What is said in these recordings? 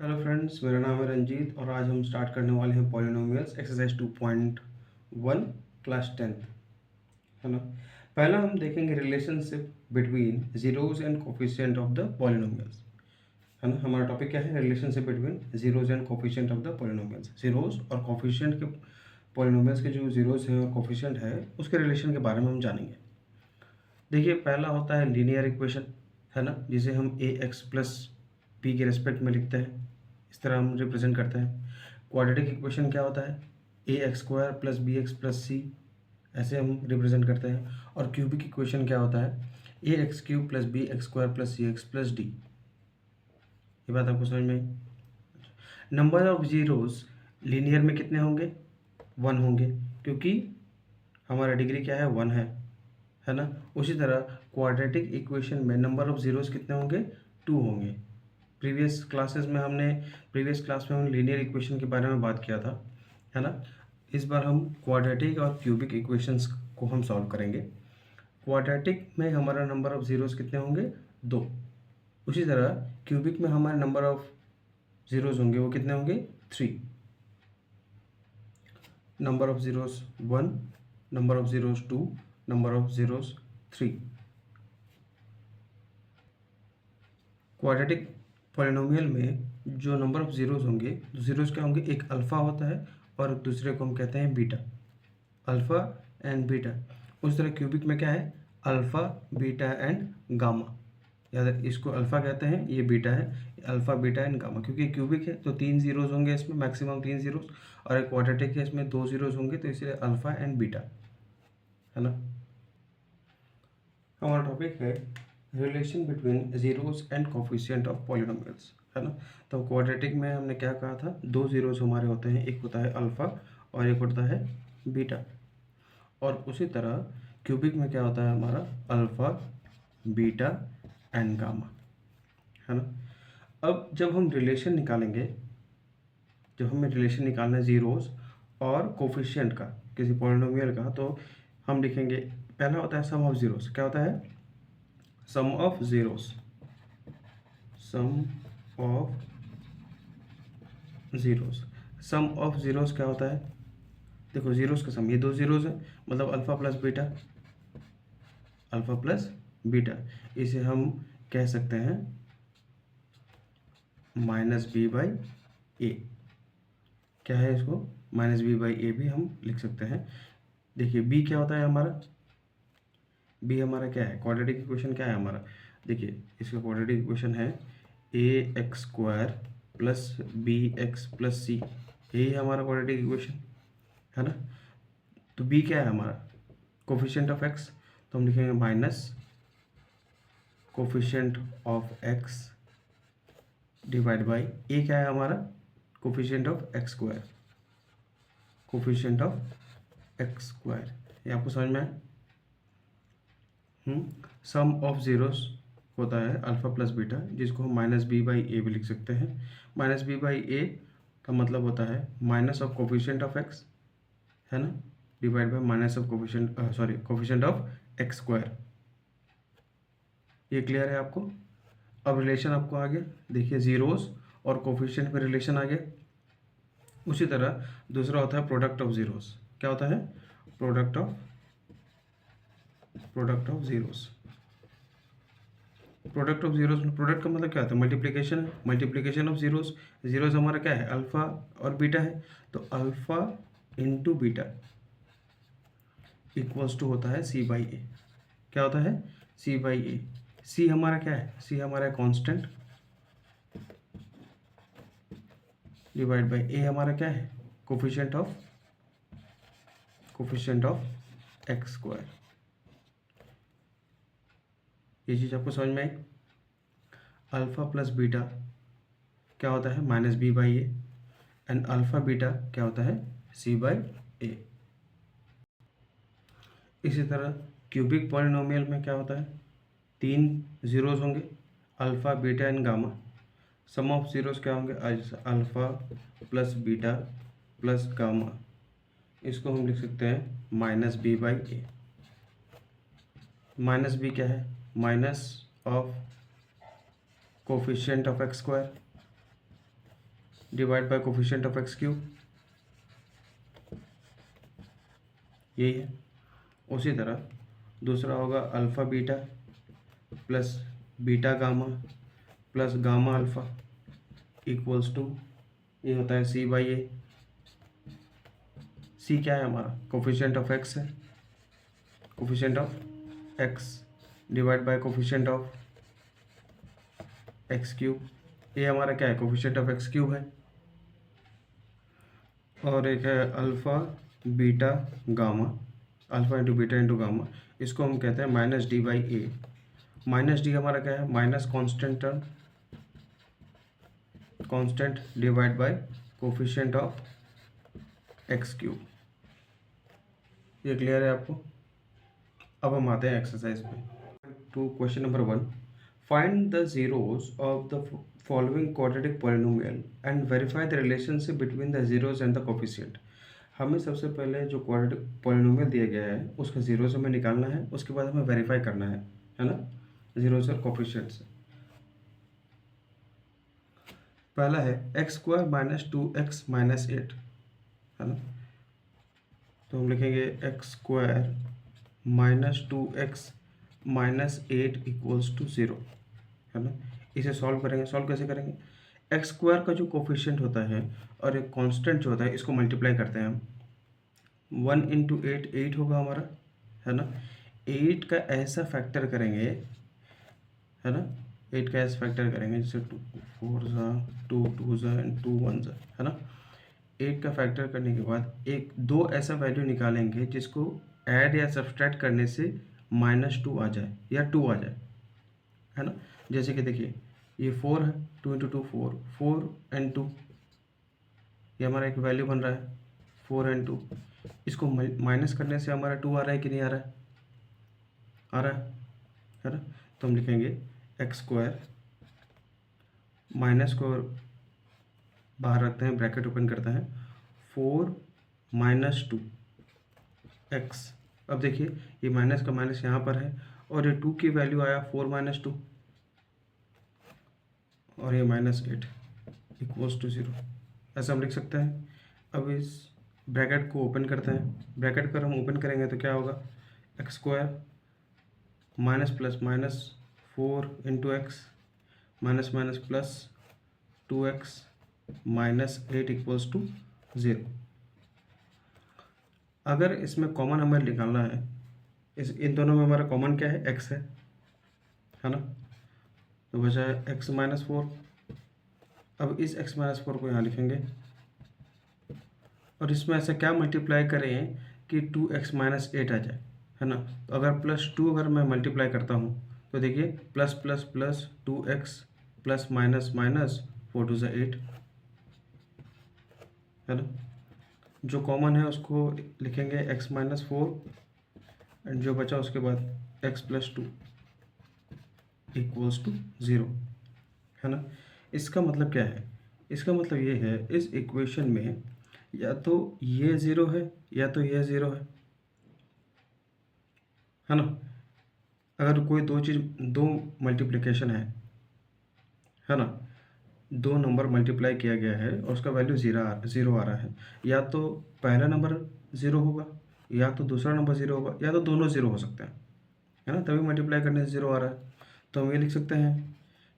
Hello friends, मेरा नाम है रंजीत और आज हम स्टार्ट करने वाले हैं पॉलिनोमियल्स एक्सरसाइज 2.1 क्लास 10th, है ना। पहला हम देखेंगे relationship between zeros and coefficient of the polynomials, है ना। हमारा टॉपिक क्या है? Relationship between zeros and coefficient of the polynomials. Zeros और कोफिशिएंट के पॉलिनोमियल्स के जो जीरोज हैं और कोफिशिएंट है उसके रिलेशन के बारे में हम जानेंगे। देखिए, पहला होता है लीनियर इक्वेशन, है ना, जिसे हम ए एक्स प्लस बी के रेस्पेक्ट में लिखते हैं। इस तरह हम रिप्रेजेंट करते हैं। क्वाड्रेटिक इक्वेशन क्या होता है? A x square plus b x plus c, ऐसे हम रिप्रेजेंट करते हैं। और क्यूबिक इक्वेशन क्या होता है? A x cube plus b x square plus c x plus d. ये बात आपको समझ में आई? नंबर ऑफ जीरोस लीनियर में कितने होंगे? 1 होंगे, क्योंकि हमारा डिग्री क्या है? 1 है ना। उसी तरह क्वाड्रेटिक इक्वेशन में नंबर ऑफ जीरोस कितने होंगे? 2 होंगे। प्रीवियस क्लास में हमने लीनियर इक्वेशन के बारे में बात किया था, है ना। इस बार हम क्वाड्रेटिक और क्यूबिक इक्वेशंस को हम सॉल्व करेंगे। क्वाड्रेटिक में हमारा नंबर ऑफ जीरोस कितने होंगे? 2। उसी तरह क्यूबिक में हमारे नंबर ऑफ जीरोस होंगे, वो कितने होंगे? 3। Number of zeros 1, number of zeros 2, number of zeros 3। Quadratic polynomial में जो नंबर ऑफ जीरोस होंगे, तो जीरोस क्या होंगे? एक अल्फ़ा होता है और दूसरे को हम कहते हैं बीटा, अल्फ़ा एंड बीटा। उस तरह क्यूबिक में क्या है? Alpha, beta and gamma. याद, इसको अल्फ़ा कहते हैं, ये बीटा है। अल्फ़ा, बीटा एंड गामा, क्योंकि क्यूबिक है तो 3 जीरोस होंगे इसमें, मैक्सिमम 3 जीरोस। और एक क्वाड्रेटिक है, इसमें 2 जीरोस होंगे, तो इसलिए अल्फ़ा एंड बीटा, है ना। हमारा टॉपिक है relation between zeros and coefficient of polynomials, है ना। तो क्वाड्रेटिक में हमने क्या कहा था? 2 जीरोस हमारे होते हैं, एक होता है अल्फ़ा और एक होता है बीटा। और उसी तरह क्यूबिक में क्या होता है हमारा? अल्फ़ा, बीटा एंड गामा, है ना। अब जब हम रिलेशन निकालेंगे, जब हमें रिलेशन निकालना है जीरोस और कोफिशिएंट का किसी पॉलिनोमियल का, तो हम लिखेंगे, पहला होता है सम ऑफ जीरोस। क्या होता है? Sum of zeros, sum of zeros. Sum of zeros क्या होता है? देखो, जीरोस का सम, ये 2 जीरोस है, मतलब alpha plus beta, alpha plus beta. इसे हम कह सकते हैं माइनस बी बाई ए। क्या है इसको? माइनस बी बाई ए भी हम लिख सकते हैं। देखिए, बी क्या होता है हमारा? बी हमारा क्या है? क्वाड्रेटिक इक्वेशन क्या है हमारा? देखिए, इसका क्वाड्रेटिक इक्वेशन है a x square plus b x plus c. यही है हमारा क्वाड्रेटिक इक्वेशन, है ना। तो बी क्या है हमारा? कोफिशिएंट ऑफ एक्स, तो हम लिखेंगे minus coefficient of x divide by a क्या है हमारा? Coefficient of x square, coefficient of x square. ये आपको समझ में आया? सम ऑफ जीरोस होता है अल्फ़ा प्लस बीटा, जिसको हम माइनस बी बाई ए भी लिख सकते हैं। माइनस बी बाई ए का मतलब होता है minus of coefficient of x, है ना, divide by minus of coefficient of x square. ये क्लियर है आपको? अब रिलेशन आपको आ गया। देखिए, जीरोस और कोफिशिएंट में रिलेशन आ गया। उसी तरह दूसरा होता है प्रोडक्ट ऑफ जीरोस। क्या होता है? Product of zeros. Product of zeros, product का मतलब क्या होता है? मल्टीप्लिकेशन है, मल्टीप्लिकेशन ऑफ जीरोस। जीरोस हमारा क्या है? अल्फ़ा और बीटा है, तो alpha into beta equals to होता है सी बाई ए। क्या होता है? सी बाई ए। सी हमारा क्या है? सी हमारा कांस्टेंट, डिवाइड बाई ए हमारा क्या है? Coefficient of x square. ये चीज़ आपको समझ में आई? अल्फ़ा प्लस बीटा क्या होता है? Minus b by a, and alpha beta क्या होता है? C by a. इसी तरह क्यूबिक पॉलिनोमियल में क्या होता है? 3 जीरोस होंगे, alpha, beta and gamma. Sum of zeros क्या होंगे? Alpha plus beta plus gamma. इसको हम लिख सकते हैं minus b by a. Minus b क्या है? Minus of coefficient of x square, divide by coefficient of x cube, यही है। उसी तरह दूसरा होगा alpha beta plus beta gamma plus gamma alpha equals to, ये होता है सी बाई ए। सी क्या है हमारा? कोफिशिएंट ऑफ एक्स है, coefficient of x divide by coefficient of x cube. ये हमारा क्या है? कोफिशिएंट ऑफ एक्स क्यूब है। और एक है alpha beta gamma, alpha into beta into gamma, इसको हम कहते हैं minus d by a. Minus d हमारा क्या है? Minus constant term, constant divide by coefficient of x cube. ये क्लियर है आपको? अब हम आते हैं एक्सरसाइज पे। To question number 1, find the zeros of the following quadratic polynomial and verify the relationship between the zeros and the coefficient. हमें सबसे पहले जो क्वाड्रेटिक पॉलिनोमियल दिया गया है उसका जीरोस हमें निकालना है, उसके बाद हमें वेरीफाई करना है ना, जीरोस और कोफिशिएंट से। पहला है x square minus 2x minus 8, है ना। तो हम लिखेंगे x square minus 2x minus 8 equals to 0, है ना। इसे सॉल्व करेंगे। सॉल्व कैसे करेंगे? एक्स स्क्वायर का जो कोफिशिएंट होता है और एक कांस्टेंट जो होता है, इसको मल्टीप्लाई करते हैं हम। 1 इंटू 8 8 होगा हमारा, है ना। 8 का ऐसा फैक्टर करेंगे, है ना, 8 का ऐसा फैक्टर करेंगे जैसे 2 4 ज़ा 2 2 ज़ा एंड 2 1 ज़ा, है ना। 8 का फैक्टर करने के बाद एक दो ऐसा वैल्यू निकालेंगे जिसको ऐड या सब्सट्रैक्ट करने से -2 आ जाए या 2 आ जाए, है ना। जैसे कि देखिए ये 4 है, 2 इंटू 2 4, 4 एंड 2, ये हमारा एक वैल्यू बन रहा है 4 एंड 2। इसको माइनस करने से हमारा 2 आ रहा है कि नहीं आ रहा है? आ रहा है ना। तो हम लिखेंगे एक्स स्क्वायर, माइनस को बाहर रखते हैं, ब्रैकेट ओपन करते हैं, 4 माइनस 2 एक्स। अब देखिए ये माइनस का माइनस यहाँ पर है और ये 2 की वैल्यू आया 4 माइनस 2 और ये -8 इक्वल्स टू 0, ऐसा हम लिख सकते हैं। अब इस ब्रैकेट को ओपन करते हैं। ब्रैकेट कर हम ओपन करेंगे तो क्या होगा? X square minus plus minus 4 into x minus minus plus 2x minus 8 equals to 0। अगर इसमें कॉमन हमें निकालना है, इन दोनों में हमारा कॉमन क्या है? x है ना। तो बचा है x माइनस 4। अब इस x माइनस 4 को यहाँ लिखेंगे और इसमें ऐसा क्या मल्टीप्लाई करें कि 2x माइनस 8 आ जाए, है ना। तो अगर +2 अगर मैं मल्टीप्लाई करता हूँ तो देखिए plus plus plus 2x plus minus minus 4 2 8, है ना। जो कॉमन है उसको लिखेंगे x माइनस 4 एंड जो बचा उसके बाद x प्लस 2 इक्वल्स टू 0, है ना। इसका मतलब क्या है? इसका मतलब ये है इस इक्वेशन में या तो ये 0 है या तो ये 0 है ना। अगर कोई दो मल्टीप्लिकेशन है ना, दो नंबर मल्टीप्लाई किया गया है और उसका वैल्यू 0 आ रहा है, या तो पहला नंबर 0 होगा या तो दूसरा नंबर 0 होगा या तो दोनों 0 हो सकते हैं, है ना, तभी मल्टीप्लाई करने से 0 आ रहा है। तो हम ये लिख सकते हैं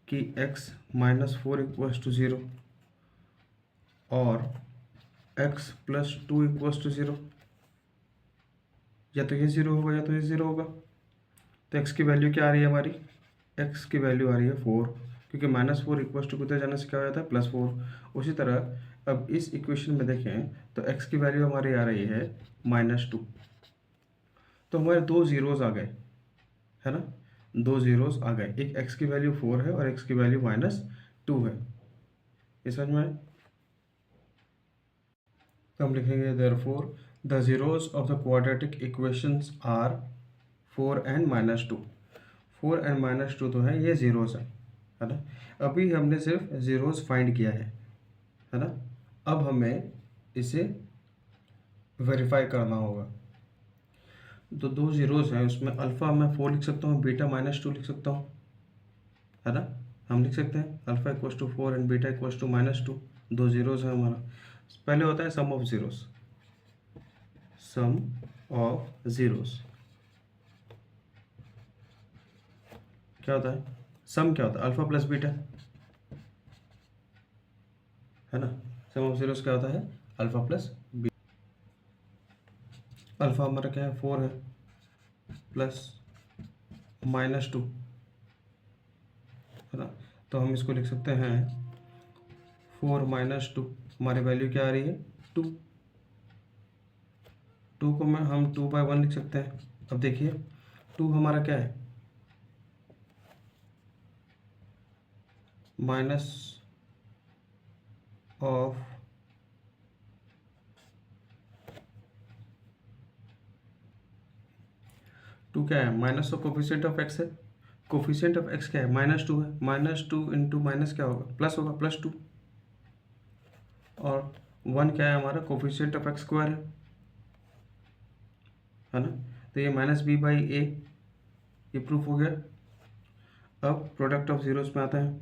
कि x माइनस 4 इक्वल्स टू 0 और x प्लस 2 इक्वल्स टू 0, या तो ये 0 होगा या तो ये 0 होगा। तो x की वैल्यू क्या आ रही है हमारी? x की वैल्यू आ रही है 4, क्योंकि -4 इक्वल्स टू कितना जाने से क्या हो जाता है? +4। उसी तरह अब इस इक्वेशन में देखें तो x की वैल्यू हमारी आ रही है -2। तो हमारे दो ज़ीरोज़ आ गए, है ना, दो ज़ीरोज़ आ गए। एक x की वैल्यू 4 है और x की वैल्यू -2 है। ये समझ में आए? तो हम लिखेंगे therefore the zeros of the quadratic equations are 4 and -2। 4 and -2 तो है, ये ज़ीरोज़ है ना। अभी हमने सिर्फ ज़ीरोज़ फाइंड किया है ना। अब हमें इसे वेरीफाई करना होगा। तो दो ज़ीरोज़ हैं, उसमें अल्फ़ा मैं 4 लिख सकता हूँ, बीटा -2 लिख सकता हूँ, है ना। हम लिख सकते हैं alpha equals to 4 and beta equals to -2, दो जीरोस है हमारा। पहले होता है sum of zeros, sum of zeros क्या होता है, सम क्या होता है, अल्फा प्लस बीटा, है ना। सम ऑफ जीरोस क्या होता है, अल्फा प्लस बीटा। अल्फा हमारा क्या है, 4 है, प्लस -2, है ना। तो हम इसको लिख सकते हैं 4 - 2, हमारी वैल्यू क्या आ रही है, 2। 2 को हम 2/1 लिख सकते हैं। अब देखिए 2 हमारा क्या है, माइनस ऑफ टू क्या है, minus of coefficient of x है। कोफिशिएंट ऑफ एक्स क्या है, -2 है। -2 इंटू माइनस क्या होगा, प्लस होगा, +2। और 1 क्या है हमारा, कोफिशिएंट ऑफ एक्स स्क्वायर है ना। तो ये -b/a, ये प्रूफ हो गया। अब प्रोडक्ट ऑफ जीरोस में आता है,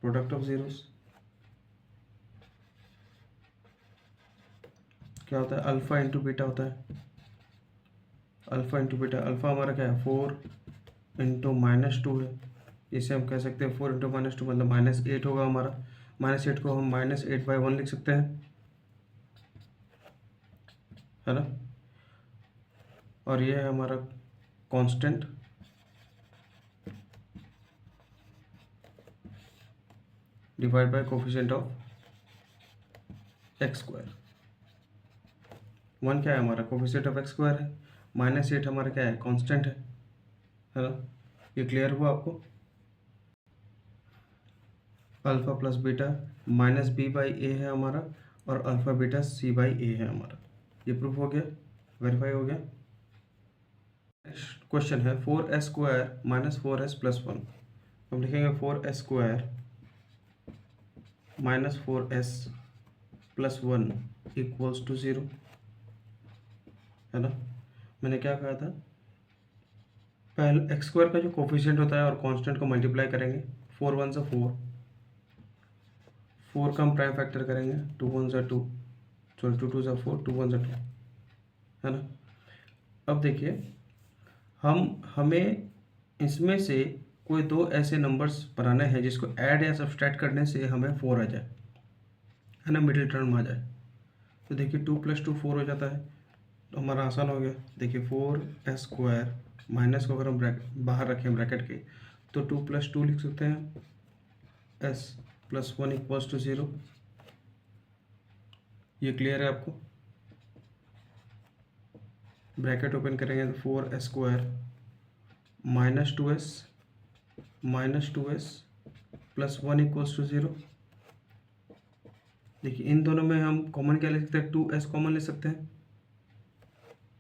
प्रोडक्ट ऑफ जीरोस क्या होता है, अल्फा इंटू बीटा होता है। अल्फा इंटू बीटा, अल्फा हमारा क्या है, 4 इंटू -2 है। इसे हम कह सकते हैं 4 इंटू -2 मतलब -8 होगा हमारा। -8 को हम -8/1 लिख सकते हैं, है ना। और ये है हमारा constant, divide by coefficient of x square. 1 क्या है हमारा, कोफिशिएंट ऑफ एक्स स्क्वायर है। -8 हमारा क्या है, कांस्टेंट है ना। ये क्लियर हुआ आपको। अल्फा प्लस बीटा -b/a है हमारा, और अल्फा बीटा c/a है हमारा। ये प्रूफ हो गया, वेरीफाई हो गया। नेक्स्ट क्वेश्चन है 4s² - 4s + 1। हम लिखेंगे 4s² - 4s + 1 = 0, है ना। मैंने क्या कहा था, पहले x² का जो कोफिशिएंट होता है और कांस्टेंट को मल्टीप्लाई करेंगे। 4 1 = 4, 4 का हम प्राइम फैक्टर करेंगे, 2 1 = 2, सॉरी 2 2 = 4, 2 1 = 2, है ना। अब देखिए हमें इसमें से कोई दो ऐसे नंबर्स बनाने हैं जिसको ऐड या सब्सट्रैक्ट करने से हमें 4 आ जाए, है ना, मिडिल टर्म आ जाए। तो देखिए 2 + 2 4 हो जाता है, तो हमारा आसान हो गया। देखिए 4s² माइनस को अगर हम बाहर रखें ब्रैकेट के, तो 2 + 2 लिख सकते हैं, s + 1 = 0। ये क्लियर है आपको। ब्रैकेट ओपन करेंगे तो 4s² - 2s + 1 = 0। देखिए इन दोनों में हम कॉमन क्या ले सकते हैं, 2s कॉमन ले सकते हैं।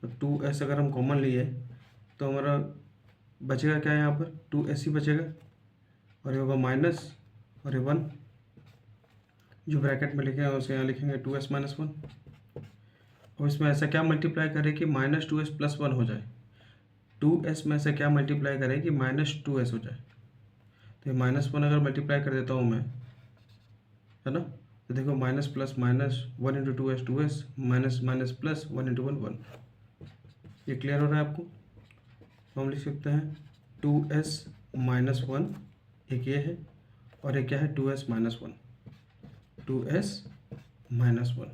तो 2s अगर हम कॉमन लिए तो हमारा बचेगा क्या है, यहाँ पर 2s ही बचेगा, और ये होगा माइनस, और ये 1 जो ब्रैकेट में लिखे हैं उसे यहाँ लिखेंगे 2s - 1। और इसमें ऐसा क्या मल्टीप्लाई करें कि -2s + 1 हो जाए, 2s में से क्या मल्टीप्लाई करें कि -2s हो जाए। तो ये -1 अगर मल्टीप्लाई कर देता हूँ मैं, है ना, तो देखो minus plus minus 1 × 2s 2s, minus minus plus 1 × 1 1। ये क्लियर हो रहा है आपको। तो हम लिख सकते हैं 2s - 1, एक ये है, और एक क्या है 2s - 1, 2s - 1।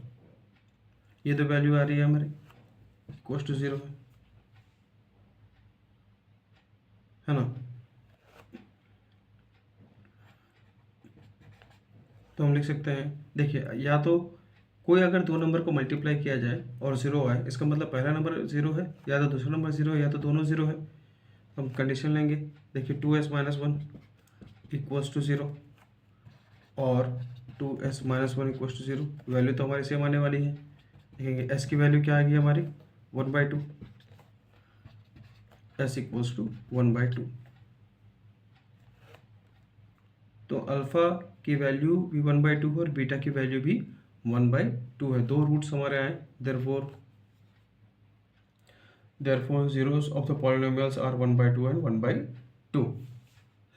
ये तो वैल्यू आ रही है हमारी = 0 है ना। तो हम लिख सकते हैं, देखिए या तो कोई अगर दो नंबर को मल्टीप्लाई किया जाए और 0 आए, इसका मतलब पहला नंबर 0 है, या तो दूसरा नंबर 0 है, या तो दोनों 0 है। हम कंडीशन लेंगे, देखिए 2s - 1 = 0 और 2s - 1 = 0। वैल्यू तो हमारी सेम आने वाली है। देखेंगे s की वैल्यू क्या आ गई हमारी 1/2, s = 1/2। तो अल्फ़ा की वैल्यू भी 1/2 है और बीटा की वैल्यू भी 1/2 है। दो रूट्स हमारे आए, therefore zeros of the polynomials are 1/2 and 1/2,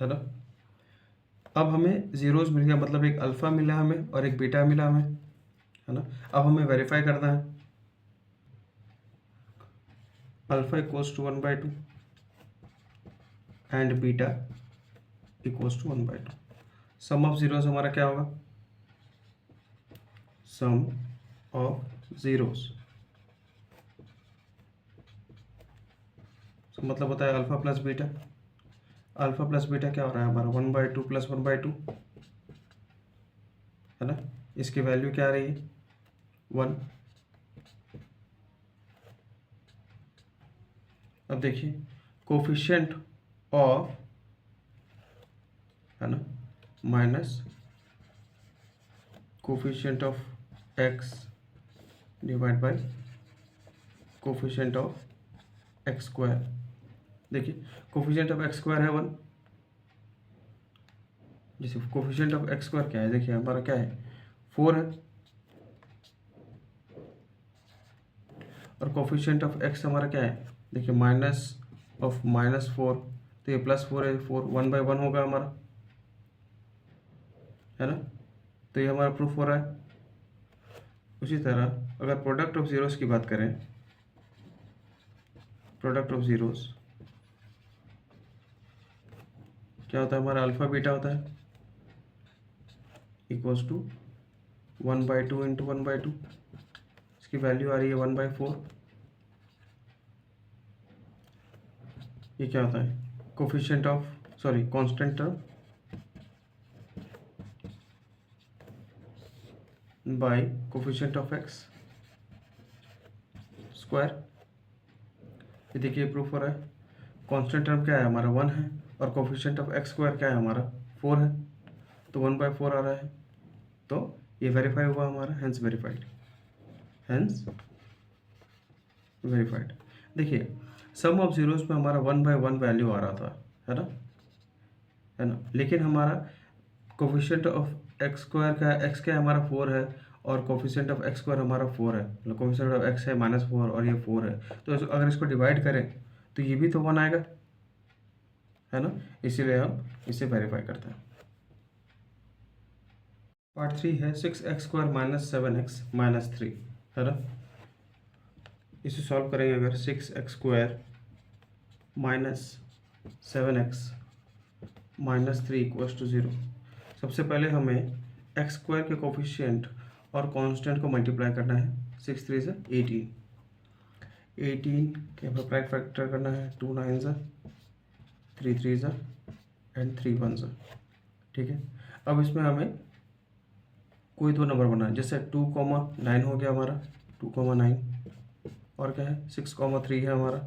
है ना। अब हमें जीरोस मिल गया, मतलब एक अल्फ़ा मिला हमें और एक बीटा मिला हमें, है ना। अब हमें वेरीफाई करना है alpha equals to 1/2 and beta equals to 1/2। Sum of zeros हमारा क्या होगा, सम ऑफ जीरोस मतलब होता है alpha plus beta. Alpha plus beta क्या हो रहा है हमारा 1/2 प्लस 1/2, है ना। इसकी वैल्यू क्या आ रही है 1। अब देखिए कोफिशिएंट ऑफ, है ना, minus coefficient of x divide by coefficient of x square. देखिए कोफिशिएंट ऑफ एक्स स्क्वायर है 1, जैसे कोफिशिएंट ऑफ एक्स स्क्वायर क्या है, देखिए हमारा क्या है 4 है, और कोफिशिएंट ऑफ एक्स हमारा क्या है, देखिए माइनस ऑफ -4, तो ये +4 है, 4 1/1 होगा हमारा, है ना। तो ये हमारा प्रूफ हो रहा है। उसी तरह अगर प्रोडक्ट ऑफ जीरोस की बात करें, प्रोडक्ट ऑफ जीरोस क्या होता है हमारा, अल्फ़ा बीटा होता है, इक्वल्स टू 1/2 इंटू 1/2, इसकी वैल्यू आ रही है 1/4। ये क्या होता है, coefficient of constant term by coefficient of x square. ये देखिए प्रूफ हो रहा है, कांस्टेंट टर्म क्या है हमारा 1 है, और कोफिशिएंट ऑफ एक्स स्क्वायर क्या है हमारा 4 है, तो 1/4 आ रहा है, तो ये वेरीफाई हुआ हमारा, हेंस वेरीफाइड, हेंस वेरीफाइड। देखिए सम ऑफ जीरोस में हमारा 1/1 वैल्यू आ रहा था, है ना, लेकिन हमारा कोफिशिएंट ऑफ एक्स स्क्वायर का एक्स क्या है हमारा 4 है, और कोफिशिएंट ऑफ एक्स स्क्वायर हमारा 4 है, मतलब कोफिशिएंट ऑफ एक्स है -4 और ये 4 है, तो अगर इसको डिवाइड करें तो ये भी तो 1 आएगा, है ना, इसीलिए हम इसे वेरीफाई करते हैं। पार्ट 3 है 6x² - 7x - 3, है ना। इसे सॉल्व करेंगे अगर 6x² - 7x - 3 = 0। सबसे पहले हमें एक्स स्क्वायर के कोफिशिएंट और कांस्टेंट को मल्टीप्लाई करना है, 6 3 से 18 के ब्रैकेट फैक्टर करना है, 2 9 3 3 एंड 3 1। ठीक है, अब इसमें हमें कोई दो नंबर बनाना है, जैसे 2,9 हो गया हमारा, 2,9, और क्या है 6,3 है हमारा,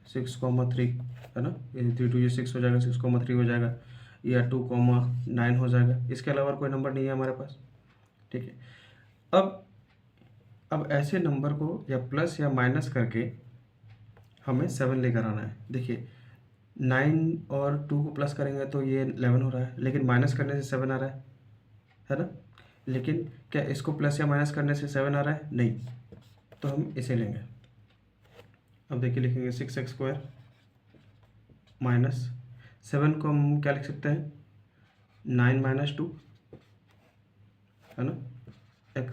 6,3, है ना, ये 3 2 6 हो जाएगा, 6,3 हो जाएगा, या 2,9 हो जाएगा। इसके अलावा कोई नंबर नहीं है हमारे पास। ठीक है, अब ऐसे नंबर को या प्लस या माइनस करके हमें 7 लेकर आना है। देखिए 9 और 2 को प्लस करेंगे तो ये 11 हो रहा है, लेकिन माइनस करने से 7 आ रहा है ना। लेकिन क्या इसको प्लस या माइनस करने से 7 आ रहा है, नहीं, तो हम इसे लेंगे। अब देखिए लिखेंगे 6x² माइनस 7 को हम क्या लिख सकते हैं, 9 - 2, है ना, x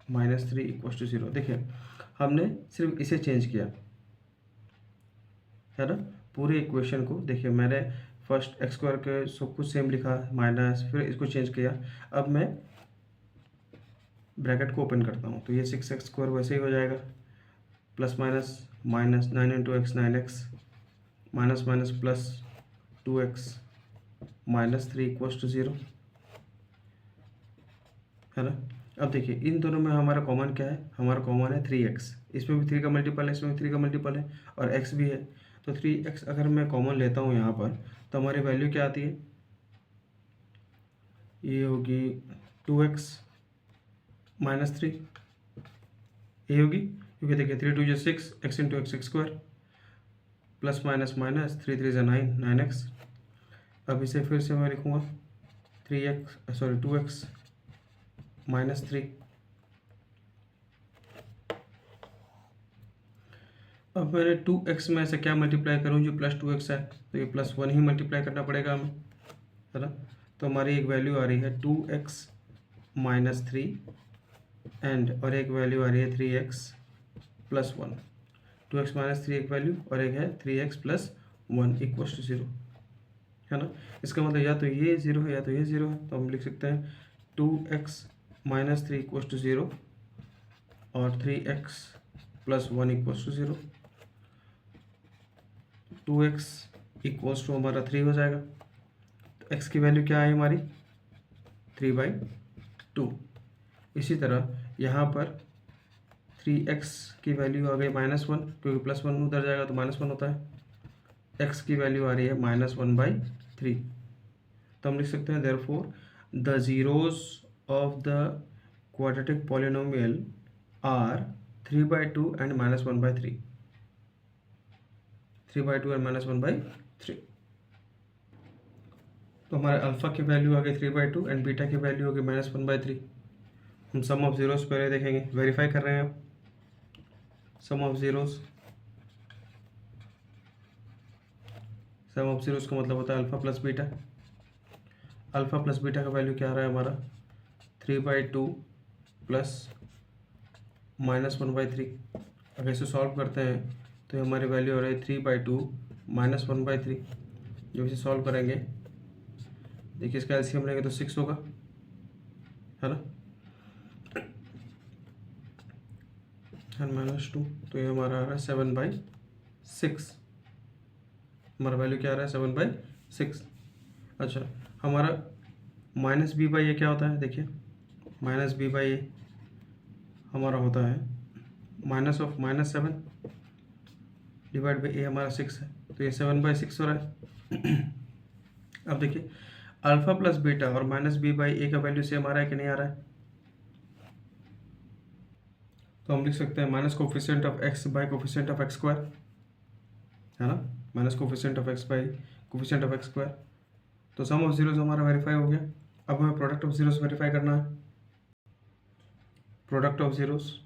- 3 = 0। देखिए हमने सिर्फ इसे चेंज किया, है ना, पूरे इक्वेशन को। देखिए मैंने फर्स्ट x² के सब कुछ सेम लिखा, माइनस, फिर इसको चेंज किया। अब मैं ब्रैकेट को ओपन करता हूँ, तो ये 6x² वैसे ही हो जाएगा, plus minus minus 9 × x 9x, minus minus plus 2x - 3 = 0, है ना। अब देखिए इन दोनों में हमारा कॉमन क्या है, हमारा कॉमन है 3x, इसमें भी 3 का मल्टीपल है, इसमें भी 3 का मल्टीपल है, और x भी है, तो 3x अगर मैं कॉमन लेता हूँ यहाँ पर, तो हमारी वैल्यू क्या आती है, ये होगी 2x - 3, ये होगी, क्योंकि देखिए 3 2 6, x × x² plus minus minus 3 3 9 9x। अब इसे फिर से मैं लिखूँगा 2x - 3। अब मैंने 2x में से क्या मल्टीप्लाई करूँ, जो +2x है, तो ये +1 ही मल्टीप्लाई करना पड़ेगा हमें, है ना। तो हमारी एक वैल्यू आ रही है 2x माइनस 3 एंड और एक वैल्यू आ रही है 3x प्लस 1। 2x माइनस 3 एक वैल्यू और एक है 3x प्लस 1 इक्वल्स टू 0, है ना। इसका मतलब या तो ये 0 है या तो ये 0 है, तो हम लिख सकते हैं 2x माइनस 3 इक्वल्स टू 0 और 3x plus 1 equals to 0। 2x equals to हमारा 3 हो जाएगा, तो x की वैल्यू क्या है हमारी 3/2। इसी तरह यहाँ पर 3x की वैल्यू आ गई -1, क्योंकि +1 उधर जाएगा तो -1 होता है। x की वैल्यू आ रही है -1/3, तो हम लिख सकते हैं therefore the zeros of the quadratic polynomial are 3/2 and -1/3। 3/2 and -1/3, तो हमारे अल्फा की वैल्यू आ गई 3/2 एंड बीटा की वैल्यू हो गई -1/3। हम सम ऑफ जीरोस पहले देखेंगे, वेरीफाई कर रहे हैं आप sum of zeros. Sum of zeros का मतलब होता है alpha plus beta. Alpha plus beta का वैल्यू क्या आ रहा है हमारा 3/2 प्लस -1/3। अगर इसे सॉल्व करते हैं तो हमारी वैल्यू हो रही है 3/2 -1/3। जब इसे सॉल्व करेंगे, देखिए इसका एलसीएम लेंगे तो 6 होगा, है ना, एंड -2, तो ये हमारा आ रहा है 7/6। हमारा वैल्यू क्या आ रहा है 7/6। अच्छा, हमारा -b/a क्या होता है, देखिए -b/a हमारा होता है -7 डिवाइड बाई a हमारा 6 है, तो ये 7/6 हो रहा है। अब देखिए अल्फा प्लस बीटा और -b/a का वैल्यू सेम आ रहा है कि नहीं आ रहा है, तो हम लिख सकते हैं minus coefficient of x by coefficient of x square, है ना, minus coefficient of x by coefficient of x square. तो सम ऑफ जीरोस हमारा वेरीफाई हो गया। अब हमें प्रोडक्ट ऑफ जीरोस वेरीफाई करना है। Product of zeros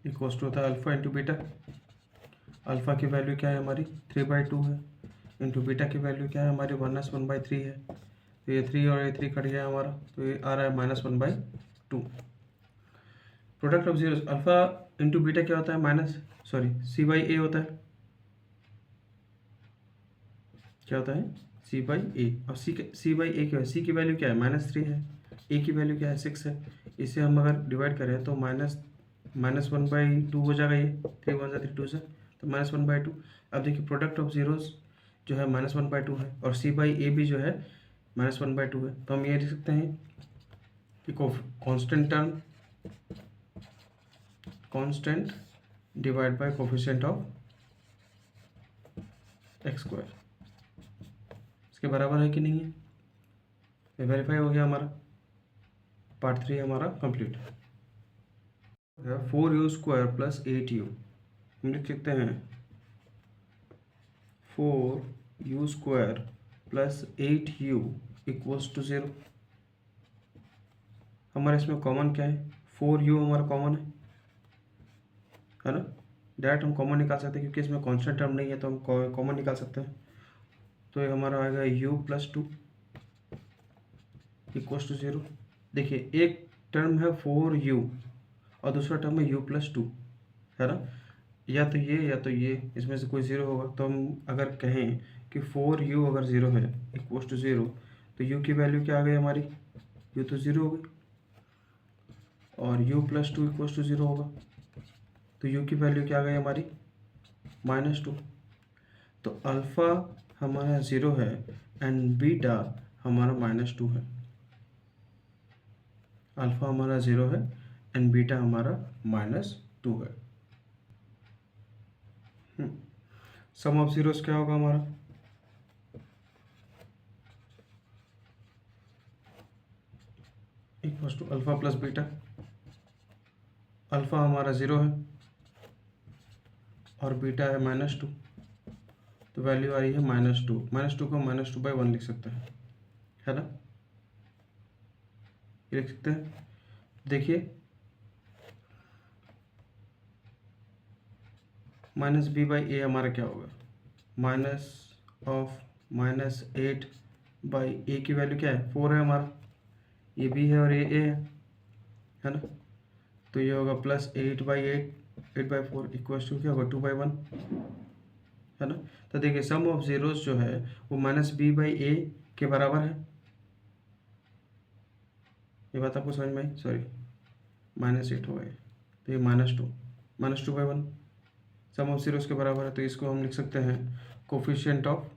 equals to होता है अल्फा इंटू बीटा। अल्फा की वैल्यू क्या है हमारी 3/2 है, इंटू बीटा की वैल्यू क्या है हमारी -1/3 है, तो ये 3 और ये 3 कट गया हमारा, तो ये आ रहा है -1/2। Product of zeros alpha into beta क्या होता है c/a होता है, क्या होता है c/a। और c/a क्या है, c की वैल्यू क्या है -3 है, a की वैल्यू क्या है 6 है। इसे हम अगर डिवाइड करें तो -1/2 हो जाएगा, ये 3 1 3 2 से, तो -1/2। अब देखिए प्रोडक्ट ऑफ जीरोस जो है -1/2 है और c/a भी जो है -1/2 है, तो हम ये लिख सकते हैं कि constant term constant divide by coefficient of x square, इसके बराबर है कि नहीं है। ये वेरीफाई हो गया हमारा, पार्ट 3 हमारा कंप्लीट है। 4u स्क्वायर प्लस 8u, हम लिख सकते हैं 4u square plus 8u equals to 0। हमारे इसमें कॉमन क्या है, 4u हमारा कॉमन है ना, डायरेक्ट हम कॉमन निकाल सकते हैं क्योंकि इसमें कांस्टेंट टर्म नहीं है, तो हम कॉमन निकाल सकते हैं। तो ये हमारा आएगा u प्लस 2 इक्वल्स टू 0। देखिए एक टर्म है 4u और दूसरा टर्म है u प्लस 2, है ना, या तो ये इसमें से कोई 0 होगा। तो हम अगर कहें कि 4u अगर 0 है इक्वल्स टू 0, तो u की वैल्यू क्या आ गई हमारी, u तो 0 हो गई, और u प्लस 2 इक्वल्स टू 0 होगा, तो u की वैल्यू क्या आ गई हमारी -2। तो अल्फ़ा हमारा 0 है एंड बीटा हमारा -2 है। अल्फ़ा हमारा 0 है एंड बीटा हमारा -2 है। सम ऑफ जीरोस क्या होगा हमारा, equals to alpha plus beta. Alpha हमारा 0 है और बीटा है -2, तो वैल्यू आ रही है -2। -2 को -2/1 लिख सकते हैं, है ना, ये लिख सकते हैं। देखिए माइनस बी बाई ए हमारा क्या होगा, minus of minus 8 by a की वैल्यू क्या है, 4 है हमारा, ये बी है और ये ए है ना। तो ये होगा प्लस 8/8 इक्वल्स टू क्या होगा 2/1 है ना। तो देखिए सम ऑफ जीरोस जो है वो माइनस बी बाई ए के बराबर है। ये बात आपको समझ में आई, सॉरी -8 हो गया, तो ये -2/1 सम ऑफ जीरोस के बराबर है। तो इसको हम लिख सकते हैं coefficient of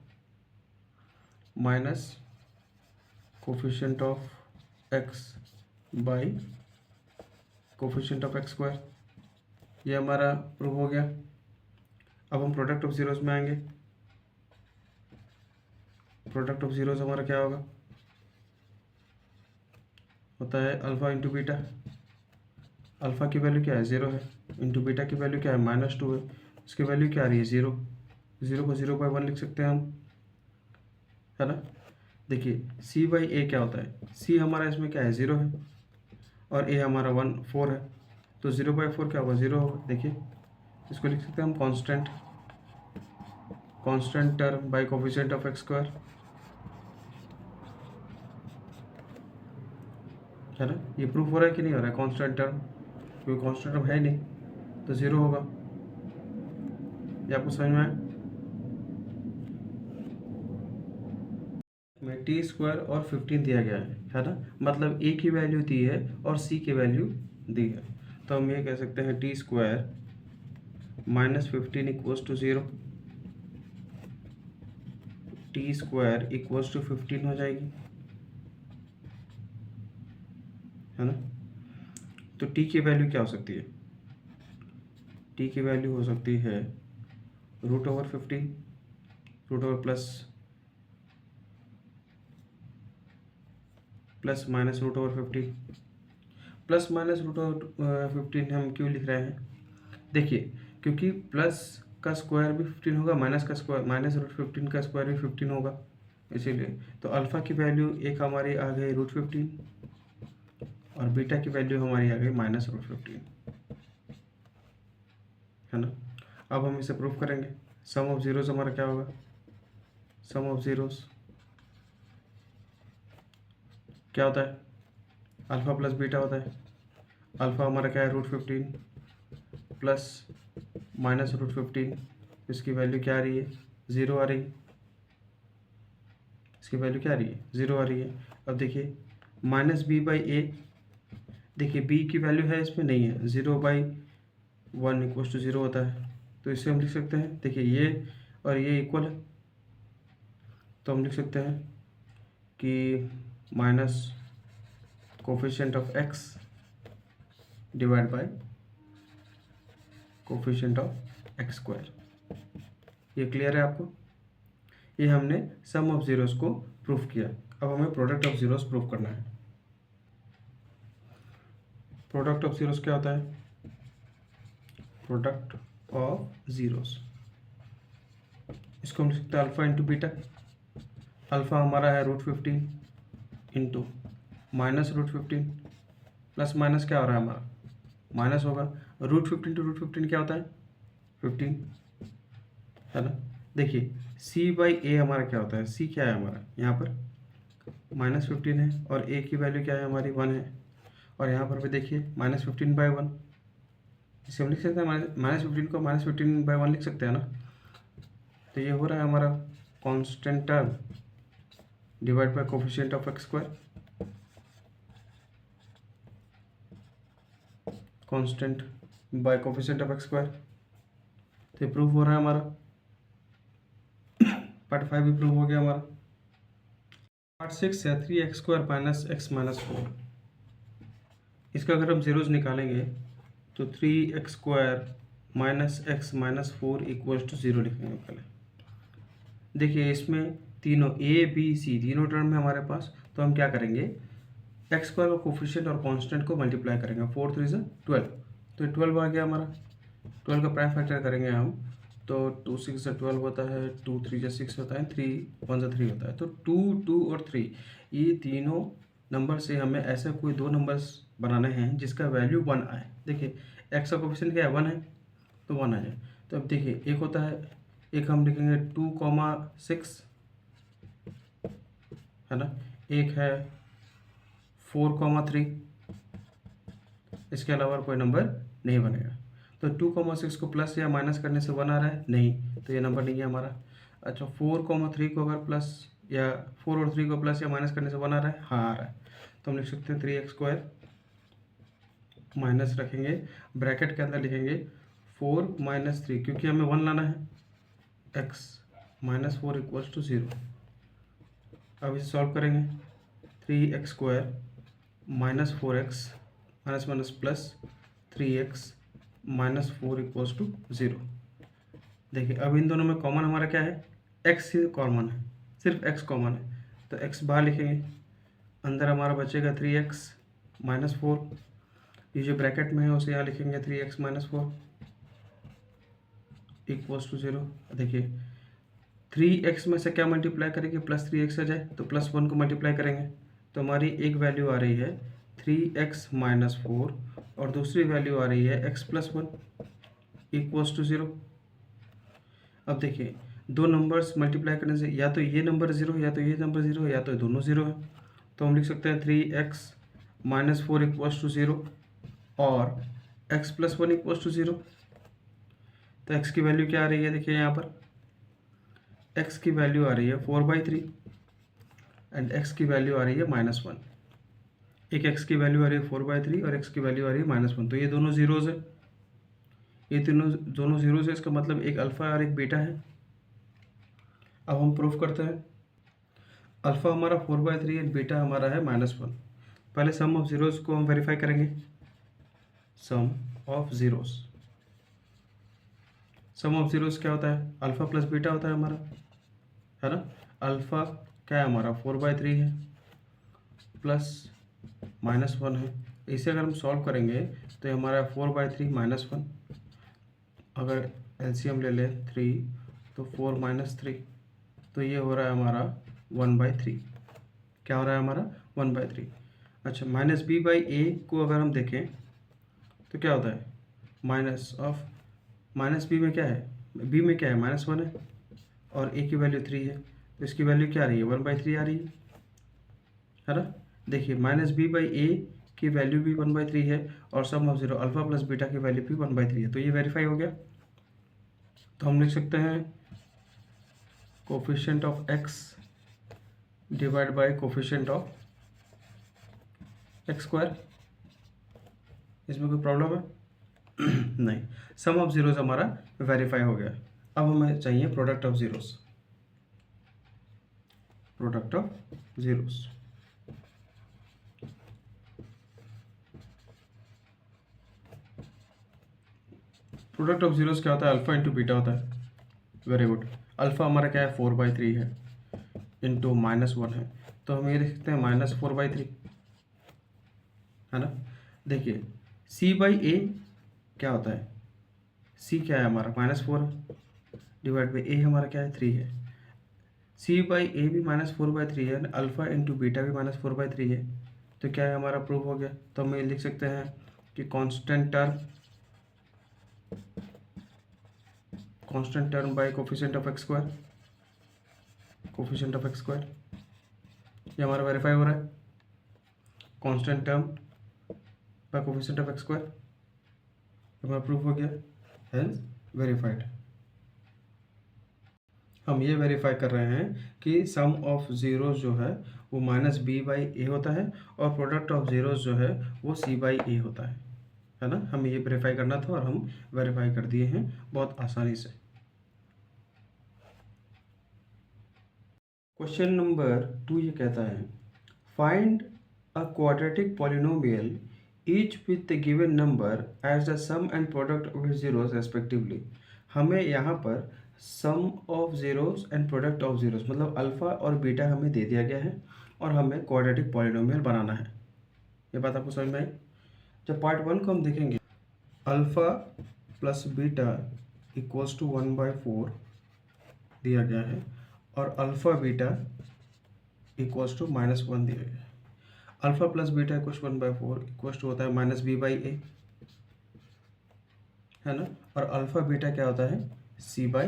x by coefficient of x square. ये हमारा प्रूव हो गया। अब हम प्रोडक्ट ऑफ जीरोस में आएंगे। प्रोडक्ट ऑफ जीरोस हमारा क्या होता है अल्फा इंटू बीटा। अल्फा की वैल्यू क्या है 0 है, इंटू बीटा की वैल्यू क्या है -2 है, इसकी वैल्यू क्या आ रही है 0। 0 को 0/1 लिख सकते हैं हम, है ना। देखिए c बाई ए क्या होता है, c हमारा इसमें क्या है 0 है और a हमारा 4 है, तो 0/4 क्या होगा 0 होगा। देखिए इसको लिख सकते हैं हम constant term by coefficient of x square, है ना। ये प्रूफ हो रहा है कि नहीं हो रहा है कांस्टेंट टर्म, क्योंकि कांस्टेंट टर्म है नहीं तो 0 होगा। ये आपको समझ में आया। में टी स्क्वायर और 15 दिया गया है ना, मतलब ए की वैल्यू दी है और सी की वैल्यू दी है। तो हम ये कह सकते हैं t square -15 equals to 0, t square equals to 15 हो जाएगी, है ना। तो टी की वैल्यू क्या हो सकती है, टी की वैल्यू हो सकती है √15 √ प्लस माइनस √15 प्लस माइनस √15 हम क्यों लिख रहे हैं, देखिए क्योंकि प्लस का स्क्वायर भी 15 होगा, माइनस का स्क्वायर -√15 का स्क्वायर भी 15 होगा, इसीलिए। तो अल्फ़ा की वैल्यू एक हमारी आ गई √15 और बीटा की वैल्यू हमारी आ गई -√15, है ना। अब हम इसे प्रूफ करेंगे। सम ऑफ जीरोस हमारा क्या होगा, सम ऑफ जीरोस क्या होता है, अल्फ़ा प्लस बीटा होता है। अल्फ़ा हमारा क्या है √15 प्लस -√15, इसकी वैल्यू क्या आ रही है 0 आ रही है, इसकी वैल्यू क्या आ रही है 0 आ रही है। अब देखिए -b बाई ए, देखिए b की वैल्यू है इसमें नहीं है, 0/1 इक्वल्स टू 0 होता है, तो इससे हम लिख सकते हैं, देखिए ये और ये इक्वल है, तो हम लिख सकते हैं कि minus coefficient of x divide by coefficient of x square. ये क्लियर है आपको। ये हमने सम ऑफ जीरोस को प्रूफ किया। अब हमें प्रोडक्ट ऑफ जीरोस प्रूफ करना है। प्रोडक्ट ऑफ जीरोस क्या होता है, प्रोडक्ट ऑफ जीरोस, इसको हम लिख सकते हैं अल्फा इंटू बीटा। अल्फा हमारा है √15 इंटू -√15 प्लस माइनस क्या हो रहा है हमारा माइनस होगा, √15 टू √15 क्या होता है 15, है ना। देखिए c बाई ए हमारा क्या होता है, c क्या है हमारा यहाँ पर -15 है और a की वैल्यू क्या है हमारी 1 है, और यहाँ पर भी देखिए -15/1, इसे हम लिख सकते हैं -15 को -15/1 लिख सकते हैं ना। तो ये हो रहा है हमारा constant term divide by coefficient of x square, constant bye coefficient of x square. तो ये प्रूफ हो रहा है हमारा, पार्ट 5 भी प्रूफ हो गया हमारा। पार्ट 6 है 3x² - x - 4। इसका अगर हम जीरोज निकालेंगे तो 3x² - x - 4 इक्वल्स टू 0 लिखेंगे पहले। देखिए इसमें तीनों a b c तीनों टर्म में हमारे पास, तो हम क्या करेंगे x² का कोफिशिएंट और कांस्टेंट को मल्टीप्लाई करेंगे, 4 3 12, तो 12 आ गया हमारा। 12 का प्राइम फैक्टर करेंगे हम तो 2 6 12 होता है, 2 3 6 होता है, 3 1 3 होता है। तो 2 2 और 3 ये तीनों नंबर से हमें ऐसे कोई दो नंबर्स बनाने हैं जिसका वैल्यू 1 आए। देखिए x का कोफिशिएंट क्या है 1 है, तो 1 आ जाए। तो अब देखिए एक होता है, एक हम लिखेंगे 2,6 है ना, एक है 4,3, इसके अलावा कोई नंबर नहीं बनेगा। तो 2,6 को प्लस या माइनस करने से 1 आ रहा है, नहीं, तो ये नंबर नहीं है हमारा। अच्छा 4,3 को अगर प्लस या 4 और 3 को प्लस या माइनस करने से 1 आ रहा है, हाँ आ रहा है, तो हम लिख सकते हैं 3x² माइनस रखेंगे, ब्रैकेट के अंदर लिखेंगे 4 - 3, क्योंकि हमें 1 लाना है, x - 4 = 0। अब इसे सॉल्व करेंगे, 3x² - 4x minus minus plus 3x - 4 = 0। देखिए अब इन दोनों में कॉमन हमारा क्या है, x ही कॉमन है, सिर्फ x कॉमन है, तो x बाहर लिखेंगे, अंदर हमारा बचेगा 3x - 4, ये जो ब्रैकेट में है उसे यहाँ लिखेंगे 3x - 4 = 0। देखिए 3x में से क्या मल्टीप्लाई करेंगे, प्लस 3x आ जाए तो +1 को मल्टीप्लाई करेंगे, तो हमारी एक वैल्यू आ रही है 3x - 4 और दूसरी वैल्यू आ रही है x + 1 = 0। अब देखिए दो नंबर्स मल्टीप्लाई करने से या तो ये नंबर 0 या तो ये नंबर 0 या तो दोनों 0 है, तो हम लिख सकते हैं 3x - 4 = 0 और x + 1 = 0। तो x की वैल्यू क्या आ रही है, देखिए यहाँ पर x की वैल्यू आ रही है 4/3 एंड x की वैल्यू आ रही है -1। एक x की वैल्यू आ रही है 4/3 और x की वैल्यू आ रही है -1, तो ये दोनों जीरोज है, ये दोनों जीरोज है, इसका मतलब एक अल्फ़ा और एक बीटा है। अब हम प्रूफ करते हैं, अल्फ़ा हमारा 4/3 एंड बीटा हमारा है -1। पहले सम ऑफ जीरोज को हम वेरीफाई करेंगे, sum of zeros, sum of zeros क्या होता है, अल्फ़ा प्लस बीटा होता है हमारा, है ना। अल्फ़ा क्या है हमारा 4/3 है प्लस -1 है, इसे अगर हम सॉल्व करेंगे तो ये हमारा 4/3 -1, अगर एलसीएम ले लें 3 तो 4 - 3, तो ये हो रहा है हमारा 1/3, क्या हो रहा है हमारा 1/3। अच्छा -b/a को अगर हम देखें तो क्या होता है, -b में क्या है, b में क्या है -1 है और a की वैल्यू 3 है, तो इसकी वैल्यू क्या आ रही है 1/3 आ रही है ना। देखिए -b/a की वैल्यू भी 1/3 है और sum of zero alpha plus beta की वैल्यू भी 1/3 है, तो ये वेरीफाई हो गया। तो हम लिख सकते हैं coefficient of x divide by coefficient of x²। इसमें कोई प्रॉब्लम है नहीं, सम ऑफ जीरोस हमारा वेरीफाई हो गया। अब हमें चाहिए product of zeros, product of zeros. Product of zeros क्या होता है, अल्फा इंटू बीटा होता है। वेरी गुड, अल्फा हमारा क्या है 4/3 है इंटू -1 है, तो हम ये लिख सकते हैं -4/3, है ना। देखिए c/a क्या होता है, c क्या है हमारा -4 है, डिवाइड बाई a हमारा क्या है 3 है, c/a भी -4/3 है, अल्फ़ा इंटू बीटा भी -4/3 है, तो क्या है हमारा प्रूफ हो गया। तो हम ये लिख सकते हैं कि constant term by coefficient of x², coefficient of x², ये हमारा वेरीफाई हो रहा है, constant term by coefficient of x², हमारा प्रूफ हो गया, हेंस वेरीफाइड। हम ये वेरीफाई कर रहे हैं कि सम ऑफ जीरोस जो है वो -b/a होता है और प्रोडक्ट ऑफ जीरोस जो है वो c/a होता है ना। हमें ये वेरीफाई करना था और हम वेरीफाई कर दिए हैं बहुत आसानी से। क्वेश्चन नंबर 2 ये कहता है, find a quadratic polynomial each with the given number as the sum and product of zeros respectively. हमें यहाँ पर sum of zeros and product of zeros मतलब अल्फ़ा और बीटा हमें दे दिया गया है और हमें क्वाड्रेटिक पॉलिनोमियल बनाना है। ये बात आपको समझ में आई। जब पार्ट 1 को हम देखेंगे, alpha plus beta equals to 1/4 दिया गया है और अल्फ़ा बीटा इक्वल्स टू -1 दिया गया है। Alpha plus beta equals 1/4 equals to होता है -b/a, है ना। और अल्फ़ा बीटा क्या होता है, c/a,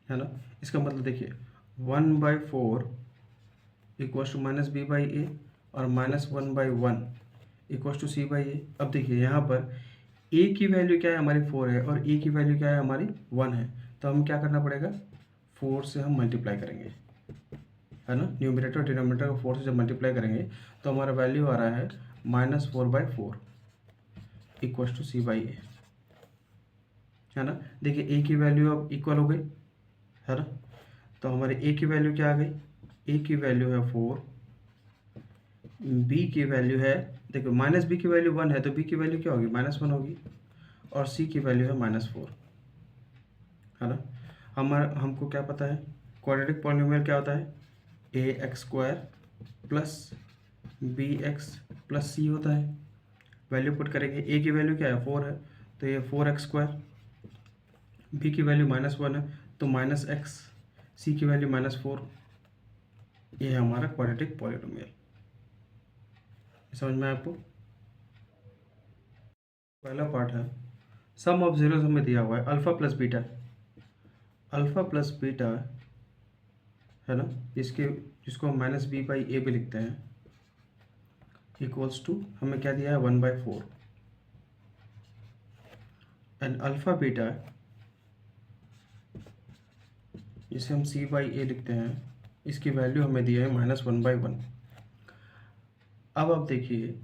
है ना। इसका मतलब देखिए 1/4 इक्वल्स टू -b/a और -1/1 इक्वल्स टू c/a। अब देखिए यहाँ पर a की वैल्यू क्या है, हमारी 4 है, और a की वैल्यू क्या है, हमारी 1 है। तो हमें क्या करना पड़ेगा, 4 से हम मल्टीप्लाई करेंगे, है ना। न्यूमरेटर और डिनोमिनेटर को 4 से जब मल्टीप्लाई करेंगे तो हमारा वैल्यू आ रहा है -4/4 इक्वल्स टू c/a, है ना। देखिए a की वैल्यू अब इक्वल हो गई, है ना। तो हमारे a की वैल्यू क्या आ गई, a की वैल्यू है 4, b की वैल्यू है, देखो -b की वैल्यू 1 है तो b की वैल्यू क्या होगी, -1 होगी, और c की वैल्यू है -4, है ना। हमको क्या पता है, क्वाड्रेटिक पॉलिनोमियल क्या होता है, ax² plus bx plus c होता है। वैल्यू पुट करेंगे, a की वैल्यू क्या है, 4 है, तो ये 4x², b की वैल्यू -1 है तो -x, c की वैल्यू -4, ये है हमारा क्वाड्रेटिक पॉलिनोमियल। समझ में आया आपको। पहला पार्ट है सम ऑफ जीरोस, हमें दिया हुआ है alpha plus beta, alpha plus beta, है ना, जिसको हम -b/a भी लिखते हैं, इक्वल्स टू हमें क्या दिया है, 1/4, एंड अल्फा बीटा जिसे हम c/a लिखते हैं, इसकी वैल्यू हमें दिया है -1/1। अब आप देखिए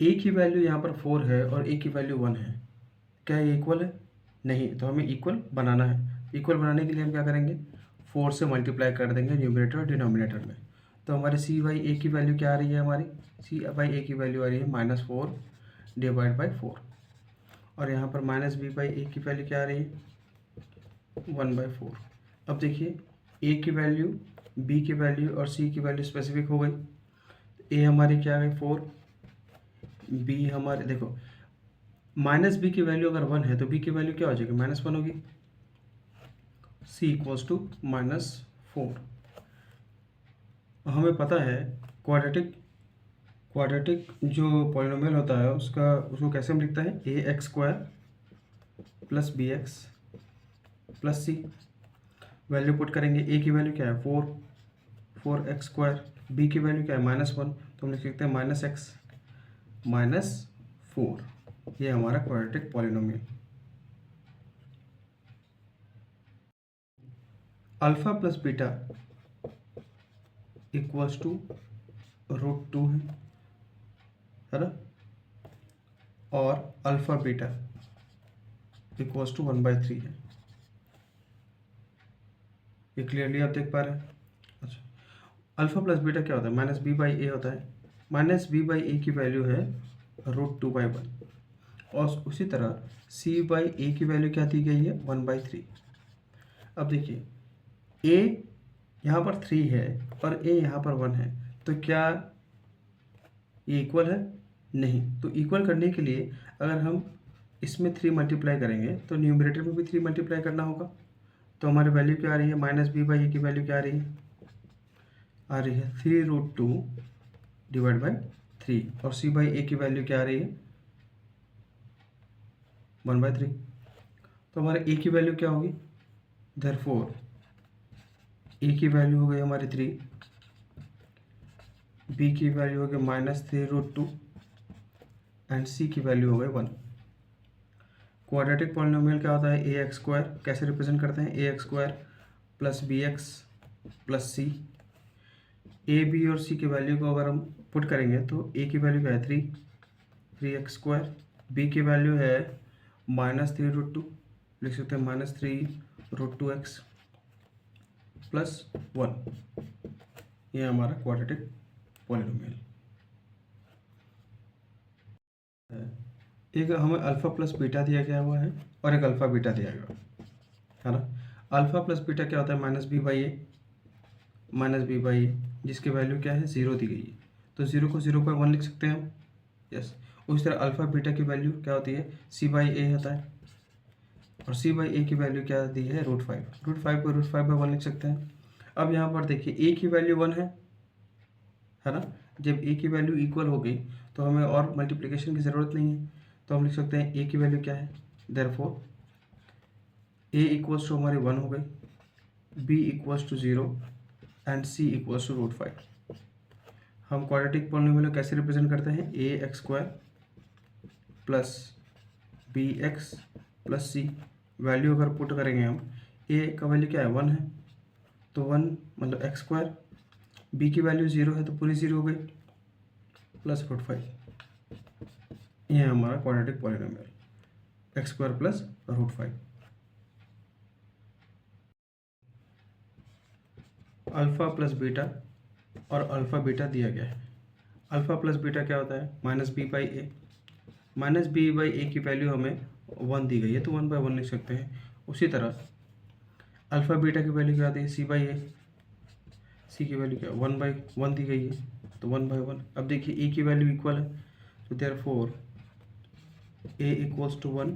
a की वैल्यू यहाँ पर 4 है और a की वैल्यू 1 है, क्या ये इक्वल है, नहीं। तो हमें इक्वल बनाना है, इक्वल बनाने के लिए हम क्या करेंगे, 4 से मल्टीप्लाई कर देंगे न्यूमरेटर और डिनोमिनेटर में। तो हमारे c/a की वैल्यू क्या आ रही है, हमारी c/a की वैल्यू आ रही है -4 / 4, और यहाँ पर -b/a की वैल्यू क्या आ रही है, 1/4। अब देखिए a की वैल्यू, b की वैल्यू और c की वैल्यू स्पेसिफिक हो गई। a हमारी क्या है 4, b हमारे देखो -b की वैल्यू अगर 1 है तो b की वैल्यू क्या हो जाएगी, -1 होगी, c इक्वल्स टू -4। हमें पता है क्वाड्रेटिक जो पॉलिनोमियल होता है उसको कैसे हम लिखते हैं, ax² plus bx plus c। Value put करेंगे, a की वैल्यू क्या है 4x², b की वैल्यू क्या है -1, तो हम लिख सकते हैं -x -4। ये हमारा quadratic polynomial. Alpha plus beta equals to √2 है ना, और अल्फा बीटा इक्वल्स टू 1/3 है। ये क्लियरली आप देख पा रहे हैं। अच्छा, अल्फा प्लस बीटा क्या होता है, -b/a होता है, -b/a की वैल्यू है √2/1, और उसी तरह c/a की वैल्यू क्या दी गई है, 1/3। अब देखिए a यहाँ पर 3 है और a यहाँ पर 1 है, तो क्या ये इक्वल है, नहीं। तो इक्वल करने के लिए अगर हम इसमें 3 मल्टीप्लाई करेंगे तो न्यूमरेटर में भी 3 मल्टीप्लाई करना होगा। तो हमारी वैल्यू क्या आ रही है, -b/a की वैल्यू क्या आ रही है, 3√2 / 3, और c/a की वैल्यू क्या आ रही है, 1/3। तो हमारे a की वैल्यू क्या होगी, देयरफॉर a की वैल्यू हो गई हमारी 3, b की वैल्यू हो गई -3√2 एंड c की वैल्यू हो गई 1। क्वाड्रेटिक पॉलिनोमियल क्या होता है, ax², कैसे रिप्रेजेंट करते हैं, ax² plus bx plus c। a b और c की वैल्यू को अगर हम पुट करेंगे तो a की वैल्यू क्या है 3x², b की वैल्यू है -3√2, लिख सकते हैं -3√2x प्लस 1। ये हमारा क्वाड्रेटिक पॉलिनोमियल है। एक हमें अल्फा प्लस बीटा दिया गया हुआ है और एक अल्फा बीटा दिया गया है ना। अल्फा प्लस बीटा क्या होता है, -b/a, जिसकी वैल्यू क्या है 0 दी गई है, तो 0 को 0/1 लिख सकते हैं हम, यस। उसी तरह अल्फा बीटा की वैल्यू क्या होती है, c/a होता है, और c/a की वैल्यू क्या दी है, √5, √5 को √5/1 लिख सकते हैं। अब यहाँ पर देखिए a की वैल्यू 1 है ना। जब a की वैल्यू इक्वल हो गई तो हमें और मल्टीप्लिकेशन की ज़रूरत नहीं है, तो हम लिख सकते हैं ए की वैल्यू क्या है, देयरफॉर ए इक्वल्स टू हमारी 1 हो गई, b equals to 0 and c equals to √5। हम क्वाड्रेटिक पॉलिनोमियल को कैसे रिप्रेजेंट करते हैं, a x square plus b x plus c. Value अगर पुट करेंगे हम, ए का वैल्यू क्या है 1 है, तो 1 मतलब एक्स स्क्वायर, बी की वैल्यू 0 है तो पूरी 0 हो गई, प्लस √5। ये है हमारा quadratic polynomial x square plus √5। Alpha plus beta और अल्फ़ा बीटा दिया गया है। अल्फ़ा प्लस बीटा क्या होता है, minus b by a. Minus b by a की वैल्यू हमें 1 दी गई है, तो 1/1 लिख सकते हैं। उसी तरह अल्फ़ा बीटा की वैल्यू क्या आती है, सी बाई ए। सी की वैल्यू क्या 1/1 दी गई है, तो 1/1। अब देखिए ए की वैल्यू इक्वल है, तो therefore a equals to 1,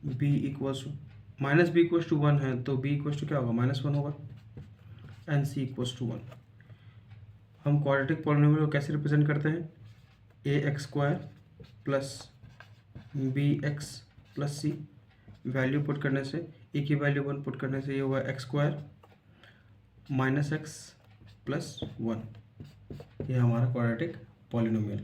b equals to minus b equals to 1 है, तो बी इक्वल्स टू क्या होगा, -1 होगा, एंड सी इक्वल्स टू 1। हम क्वाड्रेटिक पॉलिनोमियल को कैसे रिप्रेजेंट करते हैं, a x square plus b x plus c. Value put करने से, ए की वैल्यू 1 पुट करने से ये होगा x square minus x plus 1। ये हमारा क्वाड्रेटिक पॉलिनोमियल।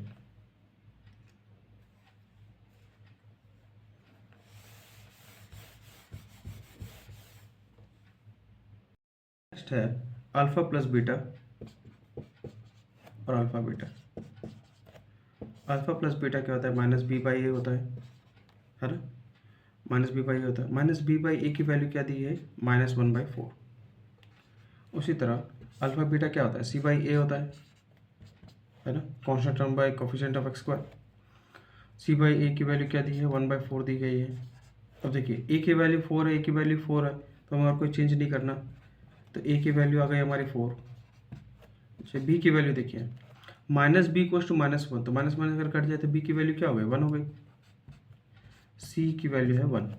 नेक्स्ट है अल्फ़ा प्लस बीटा और alpha beta. Alpha plus beta क्या होता है, माइनस बी बाई ए होता है ना, माइनस बी बाई ए होता है। माइनस बी बाई ए की वैल्यू क्या दी है, -1/4। उसी तरह अल्फ़ा बीटा क्या होता है, सी बाई ए होता है ना, constant term by coefficient of x square. C by a की वैल्यू क्या दी है, 1/4 दी गई है। अब देखिए ए की वैल्यू 4 है, ए की वैल्यू 4 है, तो हमें और कोई चेंज नहीं करना, तो ए की वैल्यू आ गई हमारी 4। अच्छा, बी की वैल्यू देखिए, माइनस बी इक्वल्स टू -1, तो माइनस माइनस अगर कट जाए तो बी की वैल्यू क्या हो गई, 1 हो गई। सी की वैल्यू है 1।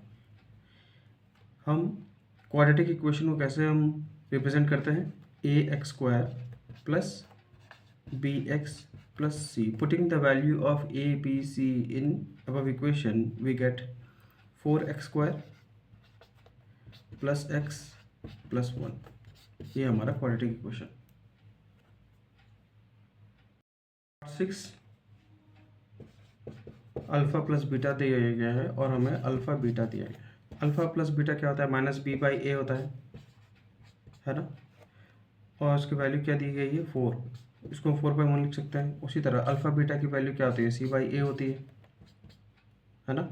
हम क्वाड्रेटिक इक्वेशन को कैसे हम रिप्रेजेंट करते हैं, a x square plus b x plus c. Putting the value of a b c in above equation we get 4x square plus x plus 1। ये हमारा quadratic equation. 6 alpha plus beta दिया गया है और हमें alpha beta दिया गया है। अल्फ़ा प्लस बीटा क्या होता है, माइनस बी बाई ए होता है ना, और उसकी वैल्यू क्या दी गई है 4, इसको हम 4/1 लिख सकते हैं। उसी तरह अल्फ़ा बीटा की वैल्यू क्या होती है, सी बाई ए होती है ना,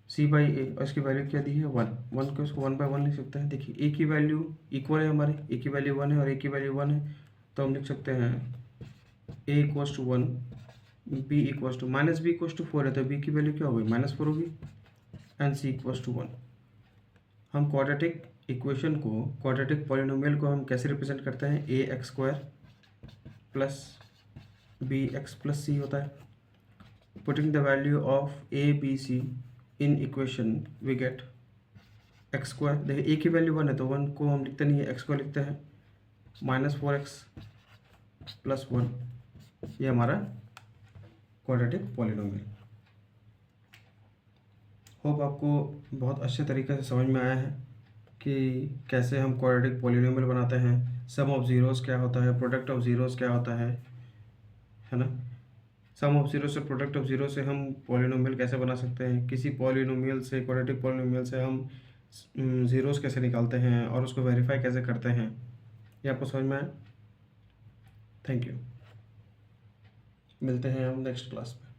सी बाई ए, और इसकी वैल्यू क्या दी है 1 को इसको 1/1 लिख सकते हैं। देखिए ए की वैल्यू इक्वल है हमारी, ए की वैल्यू 1 है और ए की वैल्यू 1 है, तो हम लिख सकते हैं a equals to 1, b equals to minus b equals to 4 है, तो बी की वैल्यू क्या होगी, -4 होगी, एंड सी इक्वल्स टू 1। हम क्वाड्रेटिक इक्वेशन को, क्वाड्रेटिक पॉलिनोमियल को हम कैसे रिप्रेजेंट करते हैं, a x square plus b x plus c होता है। Putting the value of a b c in equation we get x square. देखिए ए की वैल्यू 1 है, तो 1 को हम लिखते नहीं है, एक्स को लिखते हैं, -4x प्लस 1। ये हमारा क्वाड्रेटिक पॉलिनोमियल। होप आपको बहुत अच्छे तरीके से समझ में आया है कि कैसे हम क्वाड्रेटिक पॉलिनोमियल बनाते हैं, सम ऑफ ज़ीरोज़ क्या होता है, प्रोडक्ट ऑफ ज़ीरोज़ क्या होता है ना। सम ऑफ ज़ीरो से, प्रोडक्ट ऑफ ज़ीरो से हम पॉलिनोमियल कैसे बना सकते हैं, किसी पॉलिनोमियल से, क्वाड्रेटिक पॉलिनोमियल से हम ज़ीरोज़ कैसे निकालते हैं और उसको वेरीफाई कैसे करते हैं, ये आपको समझ में आया। थैंक यू, मिलते हैं हम नेक्स्ट क्लास में।